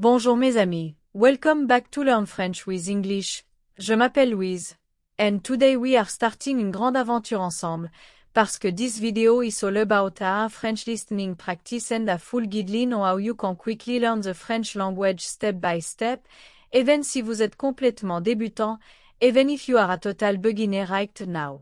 Bonjour mes amis, welcome back to Learn French with English. Je m'appelle Louise, and today we are starting une grande aventure ensemble, parce que this video is all about a French listening practice and a full guideline on how you can quickly learn the French language step by step, even si vous êtes complètement débutant, even if you are a total beginner right now.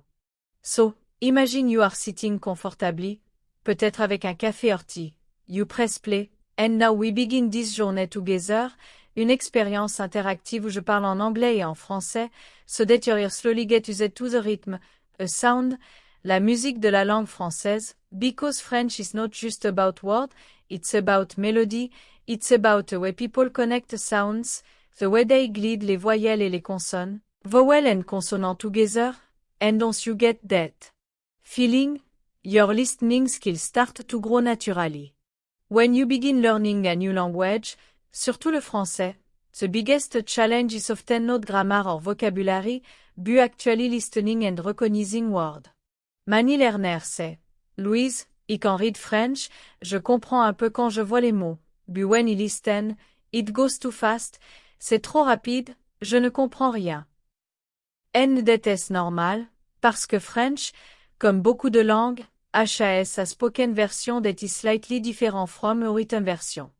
So, imagine you are sitting comfortably, peut-être avec un café or tea, you press play, and now we begin this journey together, une expérience interactive où je parle en anglais et en français, so that your ears slowly get used to the rhythm, a sound, la musique de la langue française, because French is not just about words, it's about melody, it's about the way people connect sounds, the way they glide les voyelles et les consonnes, vowel and consonant together, and once you get that feeling, your listening skills start to grow naturally. When you begin learning a new language, surtout le français, the biggest challenge is often not grammar or vocabulary, but actually listening and recognizing words. Many learners say, Louise, I can read French, je comprends un peu quand je vois les mots, but when I listen, it goes too fast, c'est trop rapide, je ne comprends rien. And that is normal, parce que French, comme beaucoup de langues, HAS a spoken version that is slightly different from a written version.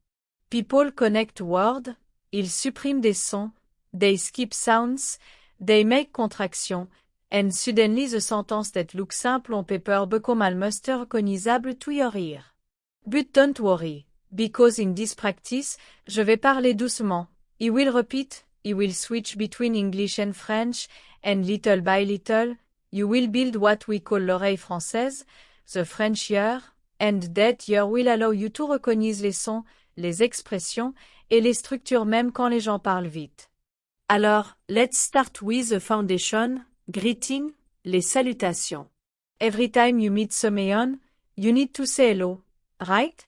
People connect words, ils suppriment des sons, they skip sounds, they make contraction, and suddenly the sentence that looks simple on paper become almost recognizable to your ear. But don't worry, because in this practice, je vais parler doucement, I will repeat, I will switch between English and French, and little by little, you will build what we call l'oreille française, the French ear, and that ear will allow you to recognize les sons, les expressions, et les structures même quand les gens parlent vite. Alors, let's start with the foundation, greeting, les salutations. Every time you meet someone, you need to say hello, right?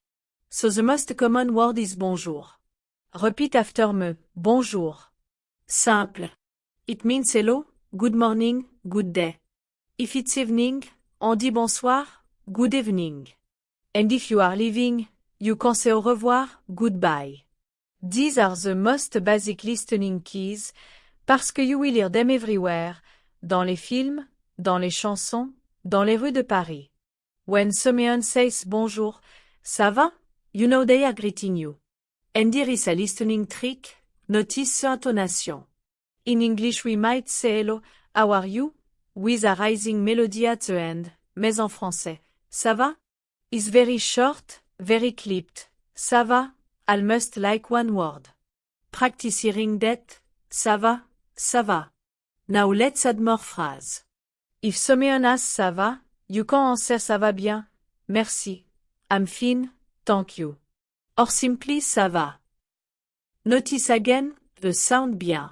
So the most common word is bonjour. Repeat after me, bonjour. Simple. It means hello, good morning, good day. If it's evening, on dit bonsoir, good evening. And if you are leaving, you can say au revoir, goodbye. These are the most basic listening keys, parce que you will hear them everywhere, dans les films, dans les chansons, dans les rues de Paris. When someone says bonjour, ça va, you know they are greeting you. And here is a listening trick, notice the intonation. In English we might say hello, how are you? With a rising melody at the end, mais en français, ça va? Is very short, very clipped, ça va, almost like one word. Practice hearing that, ça va, ça va. Now let's add more phrases. If someone asks ça va, you can answer ça va bien, merci, I'm fine, thank you. Or simply ça va. Notice again, the sound bien.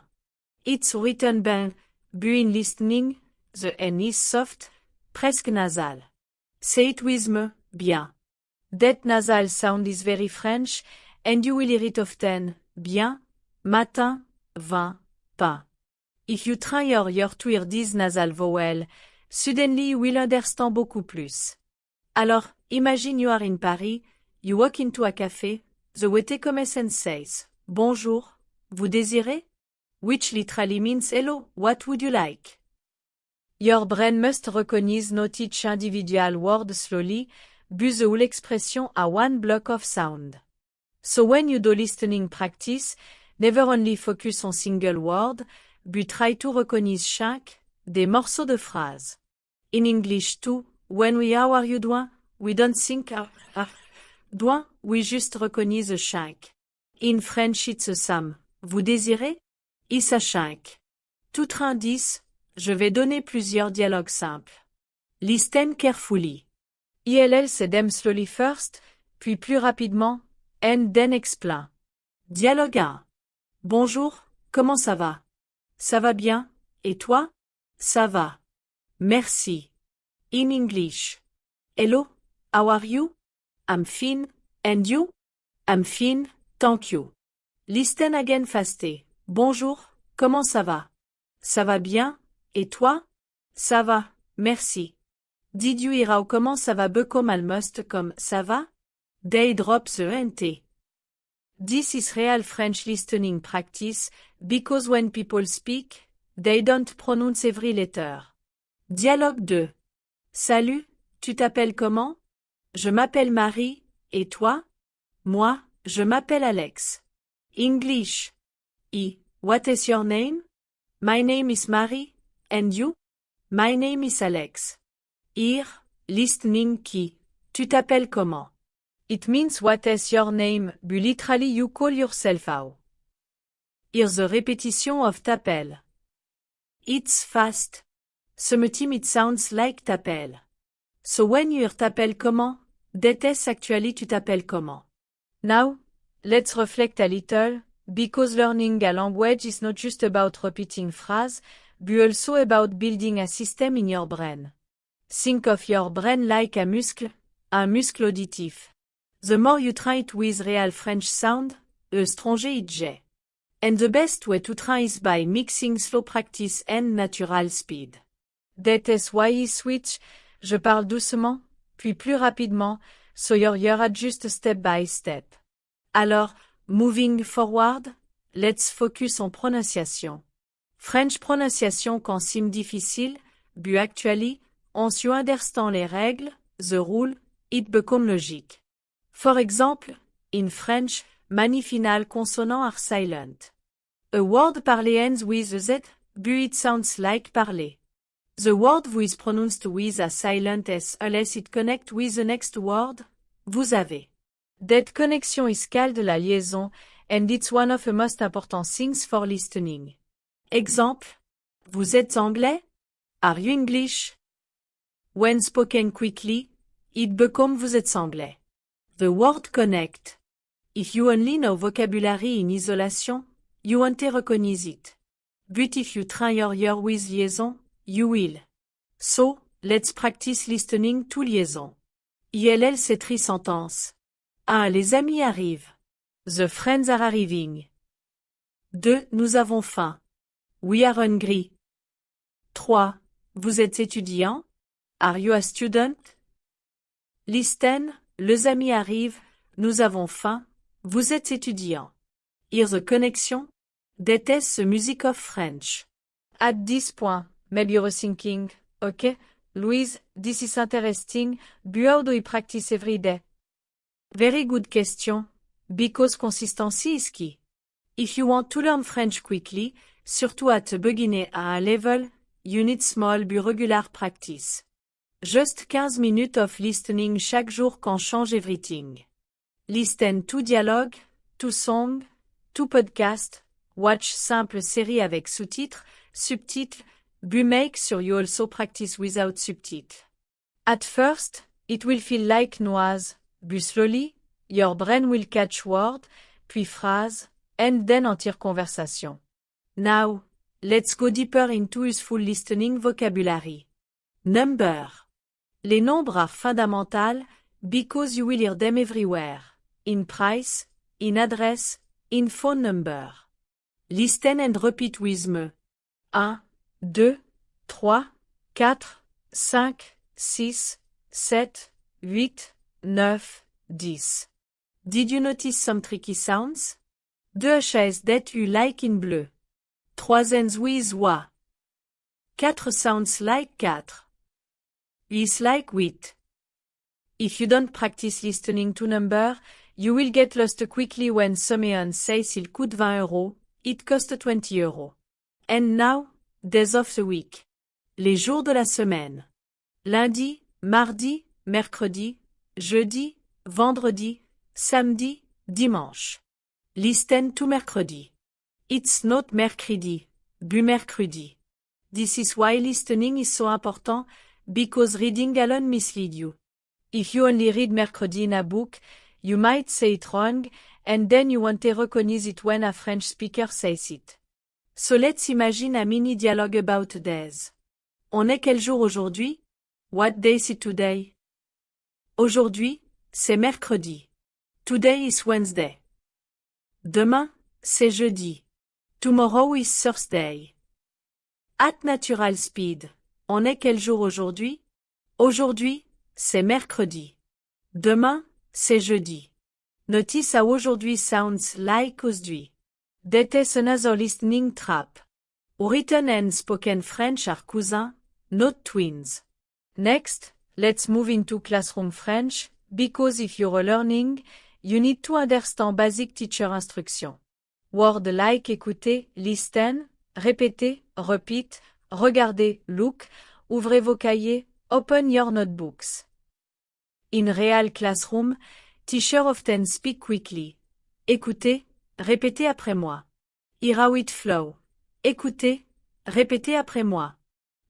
It's written bien, but in listening, the N is soft, presque nasal. Say it with me, bien. That nasal sound is very French, and you will hear it often, bien, matin, vin, pain. If you try your ear to hear this nasal vowel, suddenly you will understand beaucoup plus. Alors, imagine you are in Paris, you walk into a café, the waiter comes and says, bonjour, vous désirez? Which literally means hello, what would you like? Your brain must recognize not each individual word slowly, but the whole expression a one block of sound. So when you do listening practice, never only focus on single word, but try to recognize chaque, des morceaux de phrase. In English too, when we how are you doing, we don't think doing, we just recognize chaque. In French it's the same. Vous désirez? Is a chaque. Tout indice, je vais donner plusieurs dialogues simples. Listen carefully. ILL say them slowly first, puis plus rapidement, and then explain. Dialogue 1. Bonjour, comment ça va? Ça va bien, et toi? Ça va. Merci. In English. Hello, how are you? I'm fine, and you? I'm fine, thank you. Listen again fasté. Bonjour, comment ça va? Ça va bien, et toi? Ça va, merci. Did you hear how comment ça va become almost comme ça va? They drop the NT. This is real French listening practice, because when people speak, they don't pronounce every letter. Dialogue 2. Salut, tu t'appelles comment? Je m'appelle Marie, et toi? Moi, je m'appelle Alex. English. What is your name? My name is Marie, and you? My name is Alex. Here, listening key. Tu t'appelles comment? It means what is your name, but literally you call yourself how. Here's the repetition of t'appelles. It's fast. Some it sounds like t'appelles. So when you hear t'appelles comment, that is actually tu t'appelles comment. Now, let's reflect a little, because learning a language is not just about repeating phrases, but also about building a system in your brain. Think of your brain like un muscle auditif. The more you try it with real French sound, the stronger it gets. And the best way to try is by mixing slow practice and natural speed. That is why I switch, je parle doucement, puis plus rapidement, so your ear adjust step by step. Alors, moving forward, let's focus on pronunciation. French pronunciation can seem difficile, but actually, once you understand les règles, the rule, it become logique. For example, in French, many final consonants are silent. A word parlé ends with a Z, but it sounds like parler. The word vous is pronounced with a silent S unless it connects with the next word, vous avez. That connection is called la liaison, and it's one of the most important things for listening. Exemple. Vous êtes anglais? Are you English? When spoken quickly, it becomes vous êtes anglais. The word connect. If you only know vocabulary in isolation, you won't recognize it. But if you try your ear with liaison, you will. So, let's practice listening to liaison. ILL c'est 3 sentences. 1. Les amis arrivent. The friends are arriving. 2. Nous avons faim. We are hungry. 3. Vous êtes étudiant? Are you a student? Listen, les amis arrivent, nous avons faim, vous êtes étudiant. Here's the connection. That is the music of French. At this point, maybe you're thinking, okay, Louise, this is interesting, but how do you practice every day? Very good question, because consistency is key. If you want to learn French quickly, surtout at the beginner level, you need small but regular practice. Just 15 minutes of listening chaque jour can change everything. Listen to dialogue, to song, to podcast, watch simple série avec sous-titres, subtitles, but make sure you also practice without subtitles. At first, it will feel like noise, but slowly, your brain will catch word, puis phrase, and then entire conversation. Now, let's go deeper into useful listening vocabulary. Number. Les nombres are fundamental, because you will hear them everywhere. In price, in address, in phone number. Listen and repeat with me. 1, 2, 3, 4, 5, 6, 7, 8, 9, 10. Did you notice some tricky sounds? 2 choses that you like in bleu. 3 ends with wa. 4 sounds like 4. Is like wheat. If you don't practice listening to number, you will get lost quickly when someone says il coûte 20 euros, it cost 20 euros. And now, days of the week. Les jours de la semaine. Lundi, mardi, mercredi, jeudi, vendredi, samedi, dimanche. Listen to mercredi. It's not mercredi, but mercredi. This is why listening is so important, because reading alone mislead you. If you only read mercredi in a book, you might say it wrong, and then you won't recognize it when a French speaker says it. So let's imagine a mini dialogue about days. On est quel jour aujourd'hui? What day is it today? Aujourd'hui, c'est mercredi. Today is Wednesday. Demain, c'est jeudi. Tomorrow is Thursday. At natural speed. On est quel jour aujourd'hui? Aujourd'hui, c'est mercredi. Demain, c'est jeudi. Notice how aujourd'hui sounds like aujourd'hui. That is another listening trap. Written and spoken French are cousins, not twins. Next, let's move into classroom French, because if you're learning, you need to understand basic teacher instruction. Word like écouter, listen, répéter, repeat, regarder, look, ouvrez vos cahiers, open your notebooks. In real classroom, teacher often speak quickly. Écoutez, répétez après moi. Hear how it flow. Écoutez, répétez après moi.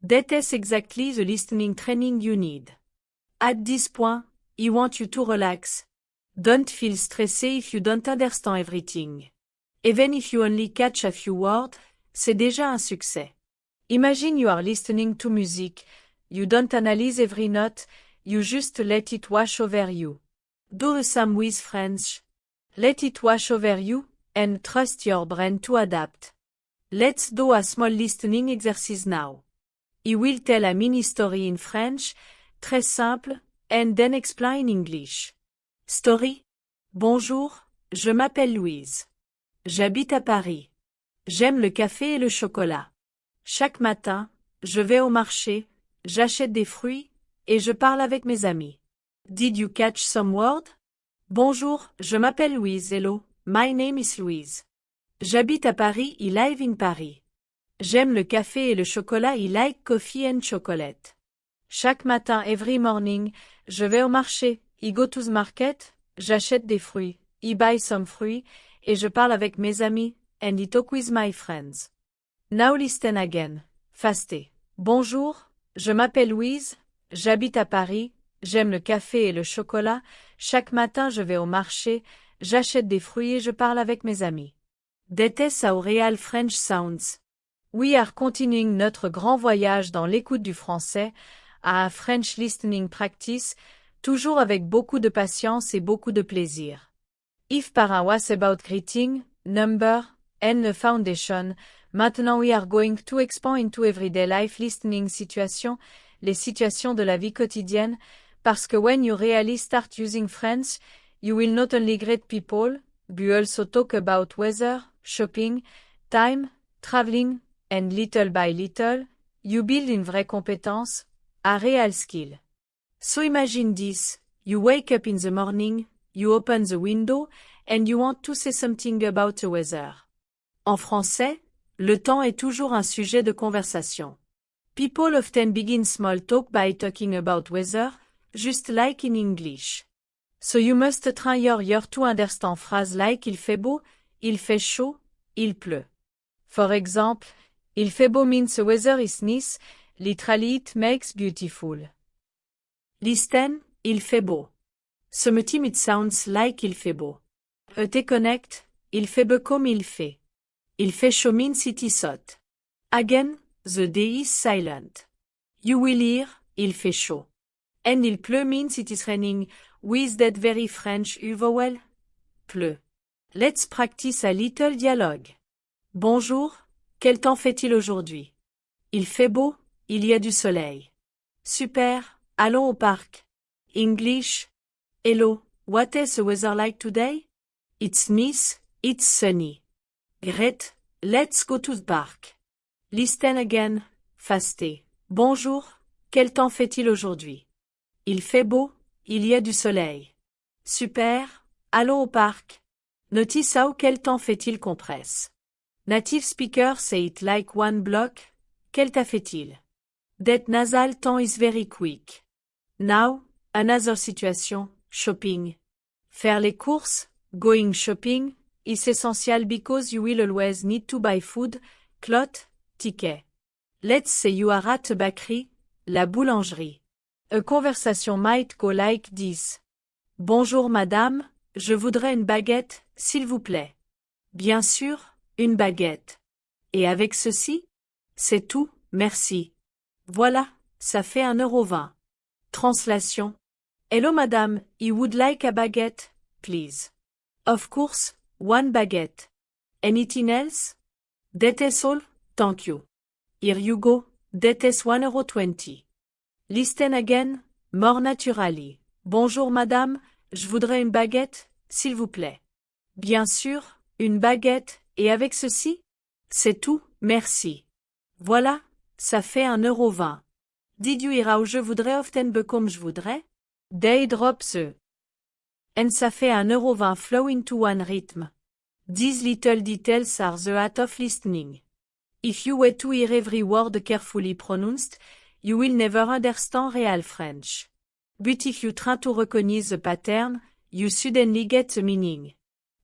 That is exactly the listening training you need. At this point, I want you to relax. Don't feel stressé if you don't understand everything. Even if you only catch a few words, c'est déjà un succès. Imagine you are listening to music, you don't analyze every note, you just let it wash over you. Do the same with French. Let it wash over you, and trust your brain to adapt. Let's do a small listening exercise now. I will tell a mini story in French, très simple, and then explain in English. Story. Bonjour, je m'appelle Louise. J'habite à Paris. J'aime le café et le chocolat. Chaque matin, je vais au marché, j'achète des fruits, et je parle avec mes amis. Did you catch some word? Bonjour, je m'appelle Louise. Hello, my name is Louise. J'habite à Paris. I live in Paris. J'aime le café et le chocolat. I like coffee and chocolate. Chaque matin, every morning, je vais au marché. I go to the market. J'achète des fruits. I buy some fruits. Et je parle avec mes amis. And I talk with my friends. Now listen again. Fastez. Bonjour, je m'appelle Louise. J'habite à Paris. J'aime le café et le chocolat. Chaque matin, je vais au marché. J'achète des fruits et je parle avec mes amis. That is how real French sounds. We are continuing notre grand voyage dans l'écoute du français, à French listening practice, toujours avec beaucoup de patience et beaucoup de plaisir. If para was about greeting, number, and the foundation, maintenant we are going to expand into everyday life listening situations, les situations de la vie quotidienne, parce que when you really start using French, you will not only greet people, but also talk about weather, shopping, time, traveling, and little by little, you build une vraie compétence, a real skill. So imagine this, you wake up in the morning, you open the window, and you want to say something about the weather. En français, le temps est toujours un sujet de conversation. People often begin small talk by talking about weather, just like in English. So you must train your ear to understand phrases like il fait beau, il fait chaud, il pleut. For example, il fait beau means the weather is nice, literally it makes beautiful. Listen, il fait beau. Ce matin it sounds like il fait beau. Te connect, il fait beau comme il fait. Il fait chaud means it is hot. Again, the day is silent. You will hear, il fait chaud. And il pleut means it is raining, with that very French vowel, pleut. Let's practice a little dialogue. Bonjour, quel temps fait-il aujourd'hui? Il fait beau, il y a du soleil. Super, allons au parc. English. Hello, what is the weather like today? It's nice, it's sunny. Great, let's go to the park. Listen again, fastez. Bonjour, quel temps fait-il aujourd'hui? Il fait beau, il y a du soleil. Super, allons au parc. Notice how quel temps fait-il compresse. Native speakers say it like one block. Quel temps fait-il? That nasal temps is very quick. Now, another situation, shopping. Faire les courses, going shopping, is essential because you will always need to buy food, clothes, tickets. Let's say you are at a bakery, la boulangerie. A conversation might go like this. Bonjour madame, je voudrais une baguette, s'il vous plaît. Bien sûr, une baguette. Et avec ceci? C'est tout, merci. Voilà, ça fait 1,20 €. Translation. Hello madame, I would like a baguette, please. Of course, one baguette. Anything else? That is all, thank you. Here you go, that is 1,20 €. Listen again, more naturally. Bonjour madame, je voudrais une baguette, s'il vous plaît. Bien sûr, une baguette, et avec ceci? C'est tout, merci. Voilà, ça fait 1,20 €. Did you ira où je voudrais often be comme je voudrais? They drop the. And ça fait 1,20 € flow into one rhythm. These little details are the art of listening. If you were to hear every word carefully pronounced, you will never understand real French. But if you try to recognize the pattern, you suddenly get the meaning.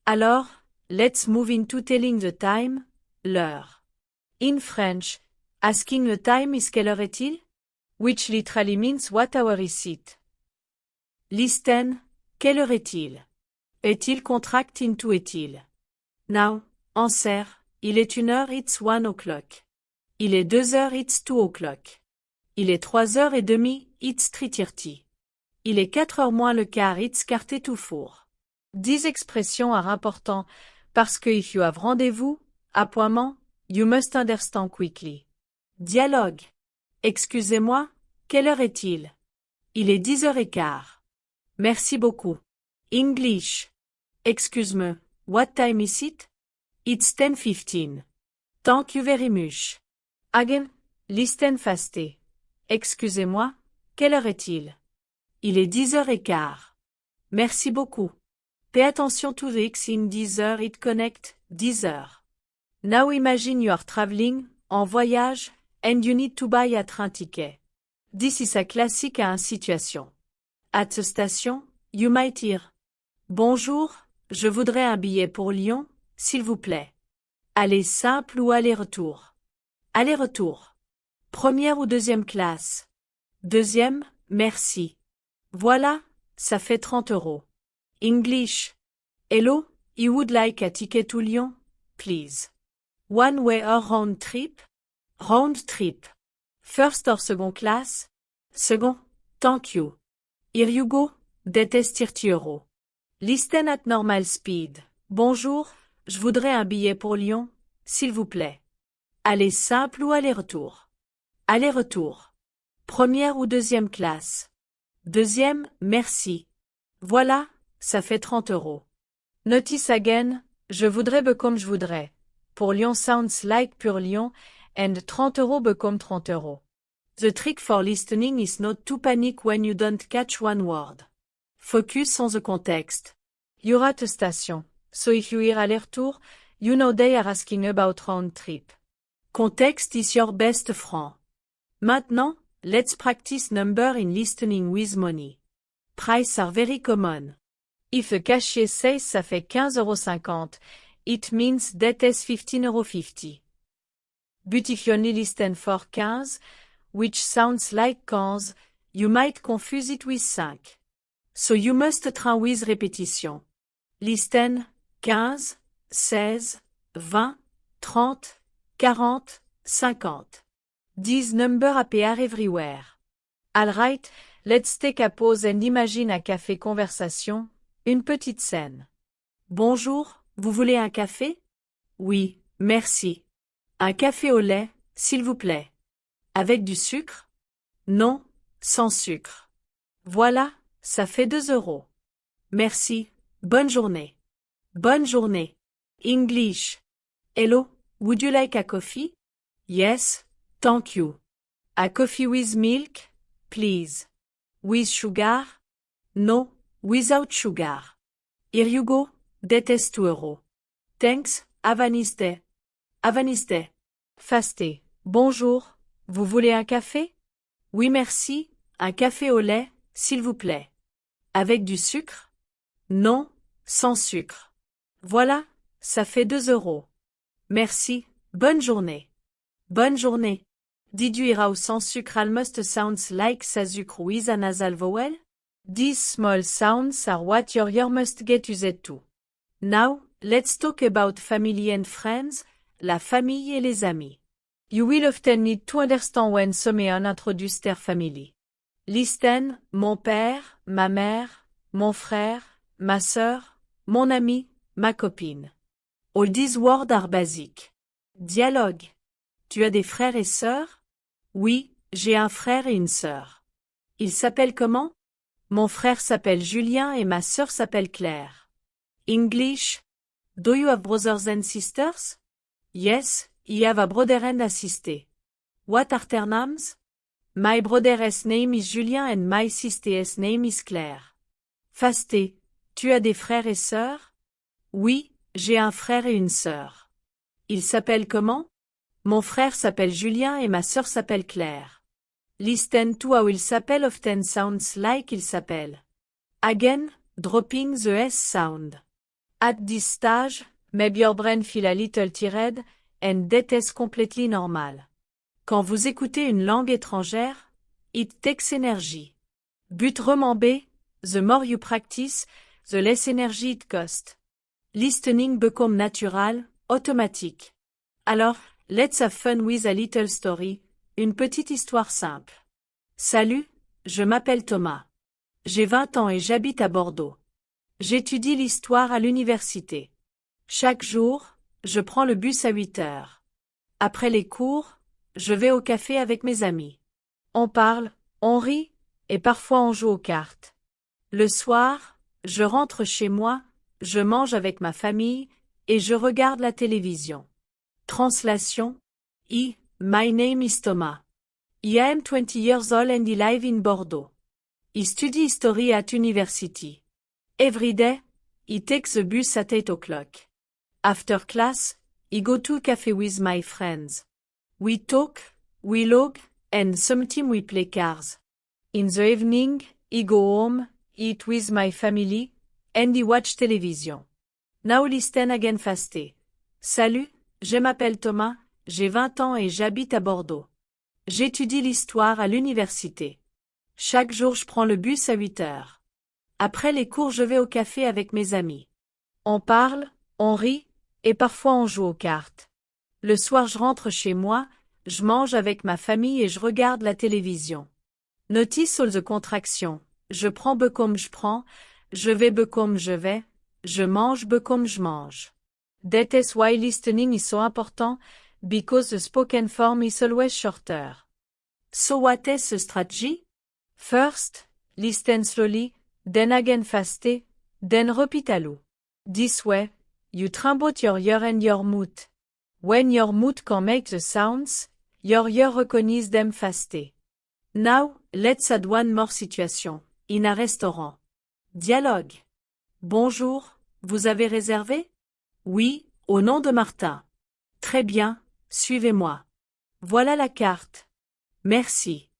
Alors, let's move into telling the time, l'heure. In French, asking the time is quelle heure est-il? Which literally means what hour is it? Listen, quelle heure est-il? Est-il contract into est-il? Now, answer, il est 1 heure, it's 1 o'clock. Il est 2 heures, it's 2 o'clock. Il est 3h30, it's 3:30. Il est 4h moins le quart, it's 4:45. 10 expressions are important, parce que if you have rendez-vous, appointement, you must understand quickly. Dialogue. Excusez-moi, quelle heure est-il? Il est 10h15. Merci beaucoup. English. Excuse-me, what time is it? It's 10:15. Thank you very much. Again, listen fast. Excusez-moi, quelle heure est-il? Il est 10h15. Merci beaucoup. Pay attention to the X in 10h, it connect, 10h. Now imagine you are traveling, en voyage, and you need to buy a train ticket. This is a classic à une situation. At the station, you might hear. Bonjour, je voudrais un billet pour Lyon, s'il vous plaît. Aller simple ou aller-retour? Aller-retour. Première ou deuxième classe? Deuxième, merci. Voilà, ça fait 30 €. English. Hello, you would like a ticket to Lyon, please. One way or round trip? Round trip. First or second class? Second, thank you. Here you go, that is 30 €. Listen at normal speed. Bonjour, je voudrais un billet pour Lyon, s'il vous plaît. Aller simple ou aller-retour? Aller-retour. Première ou deuxième classe? Deuxième, merci. Voilà, ça fait 30 €. Notice again, je voudrais be comme je voudrais. Pour Lyon sounds like pur Lyon, and 30 € be comme 30 €. The trick for listening is not to panic when you don't catch one word. Focus on the context. You're at a station, so if you hear aller-retour, you know they are asking about round trip. Context is your best friend. Maintenant, let's practice number in listening with money. Prices are very common. If a cashier says ça fait 15,50 €, it means that is 15,50 €. But if you only listen for 15, which sounds like 15, you might confuse it with 5. So you must try with repetition. Listen, 15, 16, 20, 30, 40, 50. These numbers appear everywhere. Alright, let's take a pause and imagine a café conversation, une petite scène. Bonjour, vous voulez un café? Oui, merci. Un café au lait, s'il vous plaît. Avec du sucre? Non, sans sucre. Voilà, ça fait 2 €. Merci, bonne journée. Bonne journée. English. Hello, would you like a coffee? Yes, thank you. A coffee with milk, please. With sugar? No, without sugar. Here you go, that is 2 €. Thanks, have a nice day. Have a nice day. Fasté. Bonjour, vous voulez un café? Oui merci, un café au lait, s'il vous plaît. Avec du sucre? Non, sans sucre. Voilà, ça fait 2 €. Merci, bonne journée. Bonne journée. Did you hear how sans sucre almost sounds like sa sucre with a nasal vowel? These small sounds are what your ear must get used to. Now, let's talk about family and friends, la famille et les amis. You will often need to understand when someone introduces their family. Listen, mon père, ma mère, mon frère, ma sœur, mon ami, ma copine. All these words are basic. Dialogue. Tu as des frères et sœurs? Oui, j'ai un frère et une sœur. Ils s'appellent comment? Mon frère s'appelle Julien et ma sœur s'appelle Claire. English. Do you have brothers and sisters? Yes, I have a brother and a sister. What are their names? My brother's name is Julien and my sister's name is Claire. Fasté. Tu as des frères et sœurs? Oui, j'ai un frère et une sœur. Ils s'appellent comment? Mon frère s'appelle Julien et ma sœur s'appelle Claire. Listen to how il s'appelle often sounds like il s'appelle. Again, dropping the S sound. At this stage, maybe your brain feel a little tired, and that is completely normal. Quand vous écoutez une langue étrangère, it takes energy. But remember, the more you practice, the less energy it costs. Listening become natural, automatique. Alors, let's have fun with a little story, une petite histoire simple. Salut, je m'appelle Thomas. J'ai 20 ans et j'habite à Bordeaux. J'étudie l'histoire à l'université. Chaque jour, je prends le bus à 8 heures. Après les cours, je vais au café avec mes amis. On parle, on rit, et parfois on joue aux cartes. Le soir, je rentre chez moi, je mange avec ma famille, et je regarde la télévision. Translation. My name is Thomas. I am 20 years old and I live in Bordeaux. I study history at university. Every day, I take the bus at 8 o'clock. After class, I go to a cafe with my friends. We talk, we log, and sometimes we play cards. In the evening, I go home, eat with my family, and I watch television. Now listen again fasté. Salut, je m'appelle Thomas, j'ai 20 ans et j'habite à Bordeaux. J'étudie l'histoire à l'université. Chaque jour je prends le bus à 8 heures. Après les cours je vais au café avec mes amis. On parle, on rit, et parfois on joue aux cartes. Le soir je rentre chez moi, je mange avec ma famille et je regarde la télévision. Notice all the contractions. Je prends comme je prends, je vais comme je vais, je mange comme je mange. That is why listening is so important, because the spoken form is always shorter. So what is the strategy? First, listen slowly, then again fasté, then repeat alou. This way, you train both your ear and your mouth. When your mouth can make the sounds, your ear recognize them fasté. Now, let's add one more situation. In a restaurant. Dialogue. Bonjour, vous avez réservé? Oui, au nom de Martin. Très bien, suivez-moi. Voilà la carte. Merci.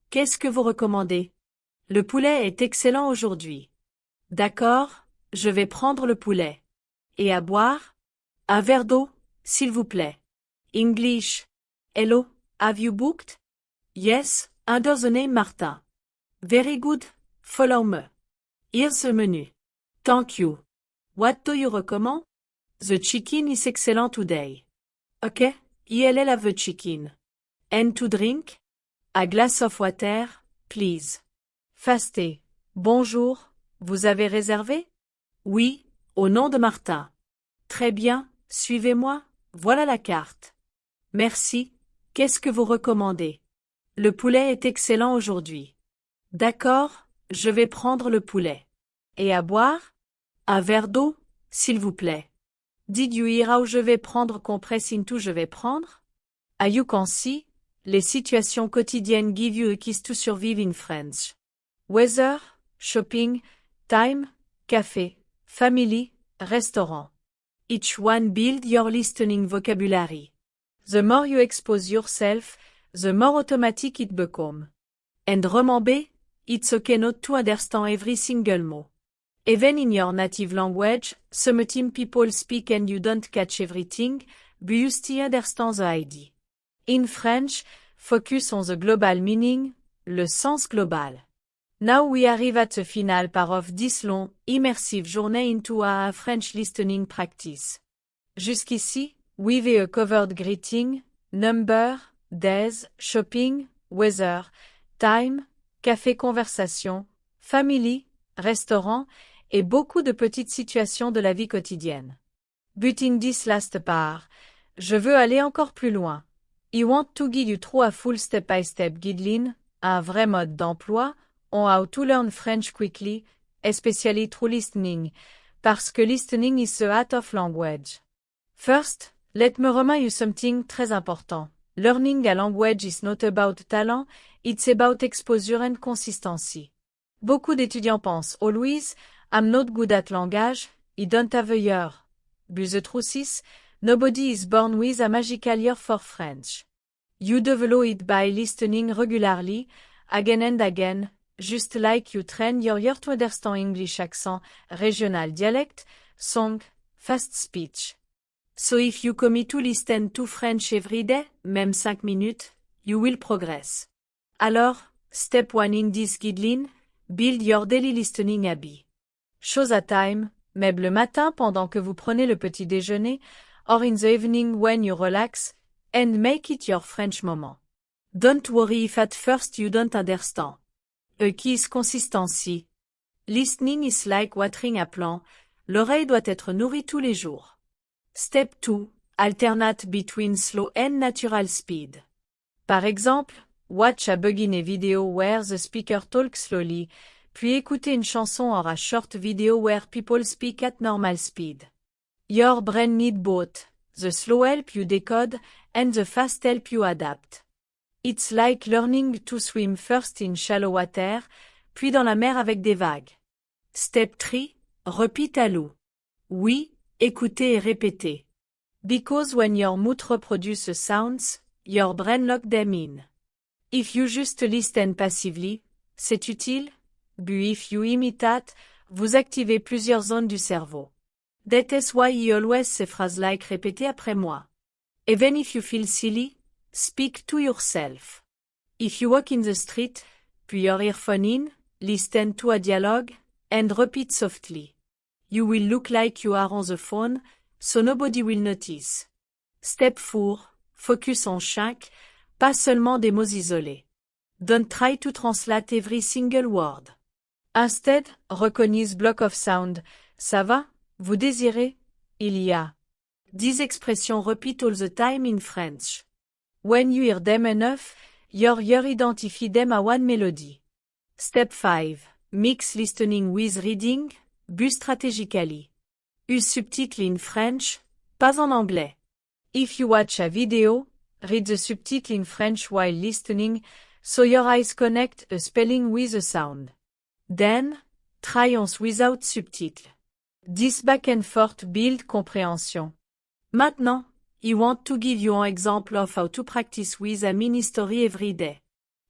Qu'est-ce que vous recommandez? Le poulet est excellent aujourd'hui. D'accord, je vais prendre le poulet. Et à boire? Un verre d'eau, s'il vous plaît. English. Hello, have you booked? Yes, under the name Martin. Very good, follow me. Here's the menu. Thank you. What do you recommend? The chicken is excellent today. Okay, I'll have the chicken. And to drink? A glass of water, please. Fasté. Bonjour, vous avez réservé? Oui, au nom de Martin. Très bien, suivez-moi, voilà la carte. Merci, qu'est-ce que vous recommandez? Le poulet est excellent aujourd'hui. D'accord, je vais prendre le poulet. Et à boire? Un verre d'eau, s'il vous plaît. Did you hear how je vais prendre compress into je vais prendre? As you can see, les situations quotidiennes give you a keys to survive in French. Weather, shopping, time, café, family, restaurant. Each one build your listening vocabulary. The more you expose yourself, the more automatic it become. And remember, it's okay not to understand every single mot. Even in your native language, some people speak and you don't catch everything, but you still understand the idea. In French, focus on the global meaning, le sens global. Now we arrive at the final part of this long, immersive journey into a French listening practice. Jusqu'ici, we've covered greeting, number, days, shopping, weather, time, café conversation, family, restaurant, et beaucoup de petites situations de la vie quotidienne. But in this last part, je veux aller encore plus loin. I want to guide you through a full step-by-step guideline, un vrai mode d'emploi, on how to learn French quickly, especially through listening, Parce que listening is the art of language. First, let me remind you something très important. Learning a language is not about talent, it's about exposure and consistency. Beaucoup d'étudiants pensent always, I'm not good at language, I don't have a ear. But the truth is, nobody is born with a magical ear for French. You develop it by listening regularly, again and again, just like you train your ear to understand English accent, regional dialect, song, fast speech. So if you commit to listen to French every day, même 5 minutes, you will progress. Alors, step 1 in this guideline, build your daily listening habit. Chose at time, même le matin pendant que vous prenez le petit déjeuner, or in the evening when you relax, and make it your French moment. Don't worry if at first you don't understand. A key is consistency. Listening is like watering a plant, l'oreille doit être nourrie tous les jours. Step 2. Alternate between slow and natural speed. Par exemple, watch a beginner video where the speaker talks slowly, puis écoutez une chanson or a short video where people speak at normal speed. Your brain need both, the slow help you decode, and the fast help you adapt. It's like learning to swim first in shallow water, puis dans la mer avec des vagues. Step 3. Repeat à l'eau. Oui, écoutez et répétez. Because when your mouth reproduces sounds, your brain lock them in. If you just listen passively, c'est utile, but if you imitate, vous activez plusieurs zones du cerveau. That is why I always say phrases like répétez après moi. Even if you feel silly, speak to yourself. If you walk in the street, put your earphone in, listen to a dialogue, and repeat softly. You will look like you are on the phone, so nobody will notice. Step 4. Focus on chaque, pas seulement des mots isolés. Don't try to translate every single word. Instead, recognize block of sound. Ça va? Vous désirez? Il y a. 10 expressions repeat all the time in French. When you hear them enough, your ear identify them a one melody. Step 5. Mix listening with reading, but strategically. Use subtitles in French, pas en anglais. If you watch a video, read the subtitle in French while listening, so your eyes connect a spelling with a sound. Then, try once without subtitle. This back and forth build comprehension. Maintenant, I want to give you an example of how to practice with a mini story every day.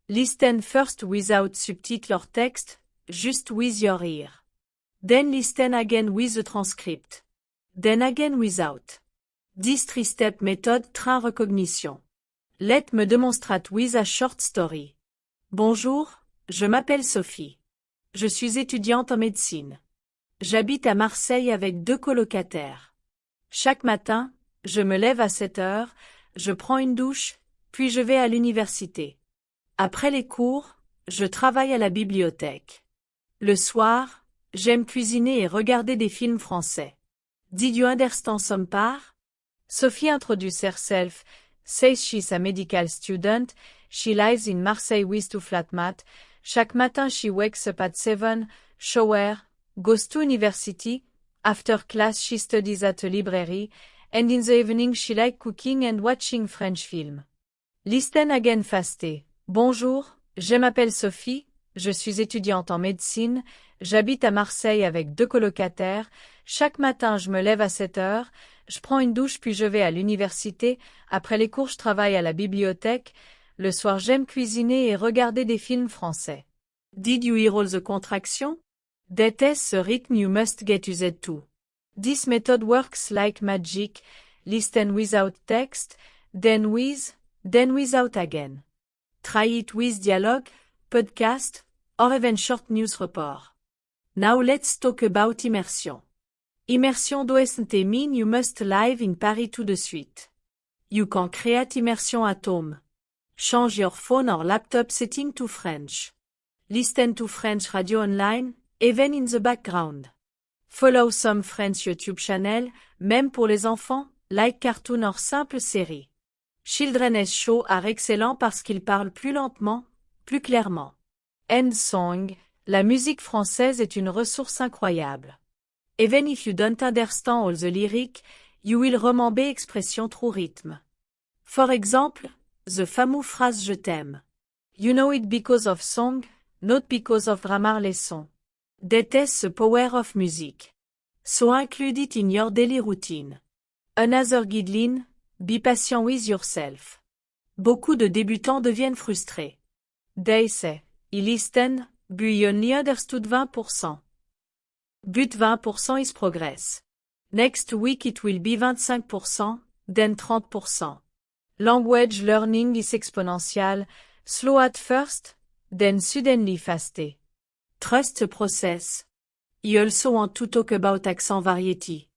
Listen first without subtitle or text, just with your ear. Then listen again with the transcript. Then again without. This 3-step method train recognition. Let me demonstrate with a short story. Bonjour, je m'appelle Sophie. Je suis étudiante en médecine. J'habite à Marseille avec 2 colocataires. Chaque matin, je me lève à 7 heures, je prends une douche, puis je vais à l'université. Après les cours, je travaille à la bibliothèque. Le soir, j'aime cuisiner et regarder des films français. Did you understand some part? Sophie introduces herself, says she's a medical student, she lives in Marseille with 2 flatmates. Chaque matin she wakes up at 7, shower, goes to university, after class she studies at a library, and in the evening she likes cooking and watching French film. Listen again fasté. Bonjour, je m'appelle Sophie, je suis étudiante en médecine, j'habite à Marseille avec 2 colocataires, chaque matin je me lève à 7 heures, je prends une douche puis je vais à l'université, après les cours je travaille à la bibliothèque, le soir j'aime cuisiner et regarder des films français. Did you hear all the contractions? That is the rhythm you must get used to. This method works like magic, listen without text, then without again. Try it with dialogue, podcast, or even short news report. Now let's talk about immersion. Immersion doesn't mean you must live in Paris tout de suite. You can create immersion at home. Change your phone or laptop setting to French. Listen to French radio online, even in the background. Follow some French YouTube channel, même pour les enfants, like cartoon or simple série. Children's shows are excellents parce qu'ils parlent plus lentement, plus clairement. End song, la musique française est une ressource incroyable. Even if you don't understand all the lyric, you will remember expression through rhythm. For example, the famous phrase je t'aime. You know it because of song, not because of grammar lesson. That is the power of music. So include it in your daily routine. Another guideline, be patient with yourself. Beaucoup de débutants deviennent frustrés. They say, I listen, but I only understood 20%. But 20% is progress. Next week it will be 25%, then 30%. Language learning is exponential, slow at first, then suddenly faster. Trust the process. I also want to talk about accent variety.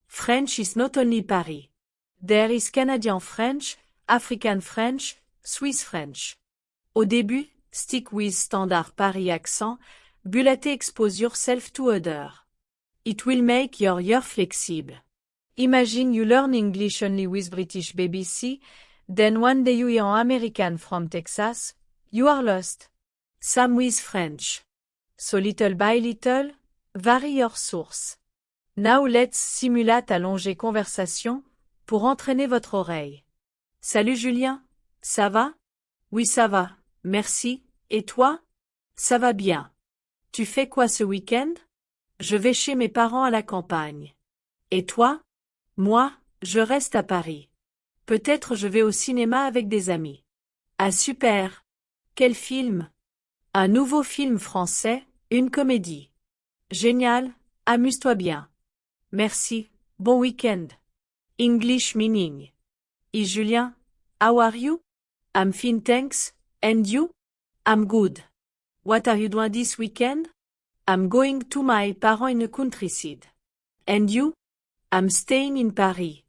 French is not only Paris. There is Canadian French, African French, Swiss French. Au début, stick with standard Paris accent, but later expose yourself to other. It will make your ear flexible. Imagine you learn English only with British BBC, then one day you hear an American from Texas, you are lost. Same with French. So little by little, vary your source. Now let's simulate allonger conversation, pour entraîner votre oreille. Salut Julien, ça va? Oui ça va, merci, et toi? Ça va bien. Tu fais quoi ce week-end? Je vais chez mes parents à la campagne. Et toi? Moi, je reste à Paris. Peut-être je vais au cinéma avec des amis. Ah super! Quel film? Un nouveau film français, une comédie. Génial, amuse-toi bien. Merci, bon week-end. English meaning. Et Julien, how are you? I'm fine thanks, and you? I'm good. What are you doing this weekend? I'm going to my parents in the countryside. And you? I'm staying in Paris.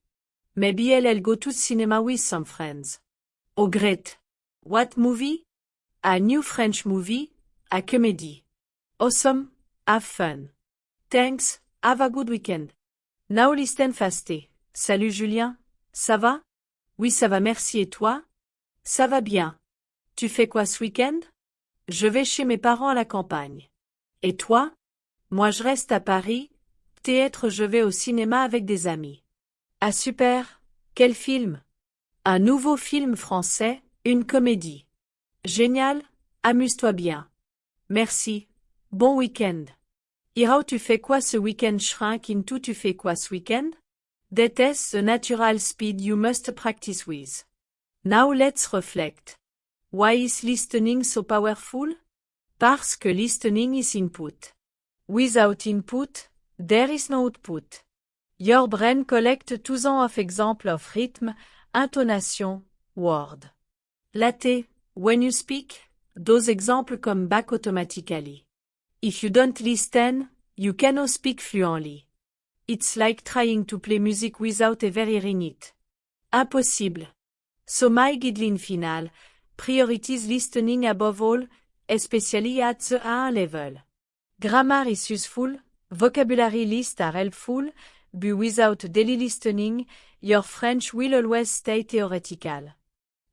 Maybe I'll go to cinema with some friends. Oh great. What movie? A new French movie, a comedy. Awesome, have fun. Thanks, have a good weekend. Now listen faster. Salut Julien, ça va? Oui ça va merci et toi? Ça va bien. Tu fais quoi ce week-end? Je vais chez mes parents à la campagne. Et toi? Moi je reste à Paris, peut-être je vais au cinéma avec des amis. Ah super! Quel film? Un nouveau film français, une comédie. Génial, amuse-toi bien. Merci, bon week-end. Ira, tu fais quoi ce week-end? Shrink into tu fais quoi ce week-end? That is the natural speed you must practice with. Now let's reflect. Why is listening so powerful? Parce que listening is input. Without input, there is no output. Your brain collects thousands of examples of rhythm, intonation, word. Later, when you speak, those examples come back automatically. If you don't listen, you cannot speak fluently. It's like trying to play music without ever hearing it. Impossible. So my guideline final, prioritize listening above all, especially at the A1 level. Grammar is useful, vocabulary lists are helpful, but without daily listening, your French will always stay theoretical.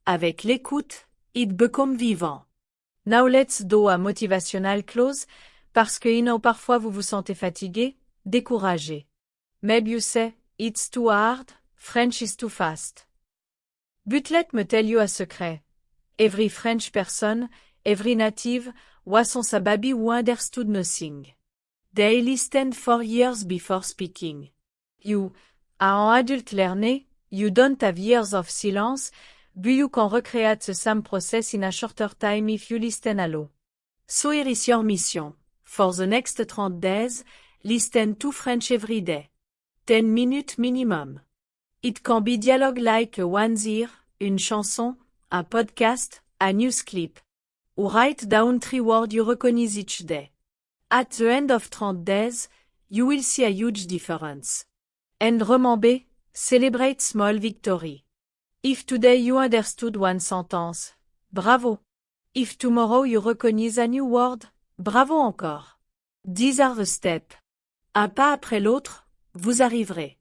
Avec l'écoute, it becomes vivant. Now let's do a motivational close, parce que parfois vous vous sentez fatigué, découragé. Maybe you say, it's too hard, French is too fast. But let me tell you a secret. Every French person, every native, was on sa baby who understood nothing. They listened for years before speaking. You, an adult learner, you don't have years of silence, but you can recreate the same process in a shorter time if you listen alone. So here is your mission. For the next 30 days, listen to French every day. 10 minutes minimum. It can be dialogue like a one's-ear, une chanson, un podcast, a news clip. Or write down 3 words you recognize each day. At the end of 30 days, you will see a huge difference. And remember, celebrate small victory. If today you understood one sentence, bravo. If tomorrow you recognize a new word, bravo encore. These are the steps. Un pas après l'autre, vous arriverez.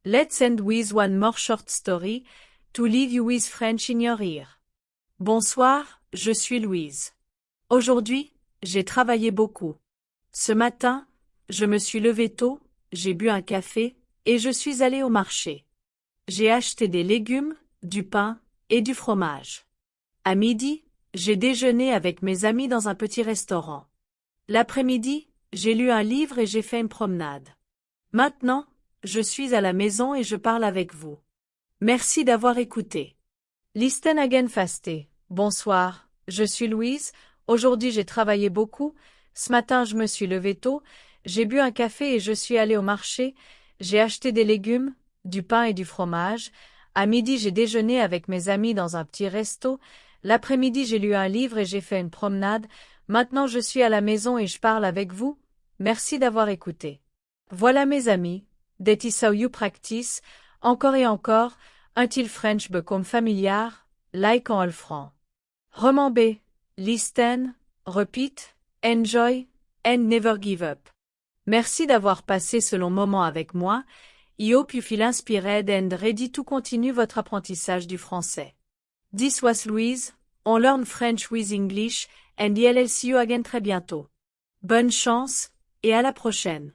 Let's end with one more short story, to leave you with French in your ear. Bonsoir, je suis Louise. Aujourd'hui, j'ai travaillé beaucoup. Ce matin, je me suis levée tôt, j'ai bu un café, et je suis allé au marché. J'ai acheté des légumes, du pain, et du fromage. À midi, j'ai déjeuné avec mes amis dans un petit restaurant. L'après-midi, j'ai lu un livre et j'ai fait une promenade. Maintenant, je suis à la maison et je parle avec vous. Merci d'avoir écouté. Listen again fasté. Bonsoir, je suis Louise. Aujourd'hui j'ai travaillé beaucoup. Ce matin je me suis levée tôt. J'ai bu un café et je suis allée au marché. J'ai acheté des légumes, du pain et du fromage. À midi j'ai déjeuné avec mes amis dans un petit resto. L'après-midi j'ai lu un livre et j'ai fait une promenade. Maintenant je suis à la maison et je parle avec vous. Merci d'avoir écouté. Voilà mes amis. That is how you practice. Encore et encore. Until French become familiar, like en franc. Remember, listen, repeat, enjoy, and never give up. Merci d'avoir passé ce long moment avec moi. I hope you feel inspired and ready to continue votre apprentissage du français. This was Louise, on learn French with English, and I'll see you again très bientôt. Bonne chance, et à la prochaine.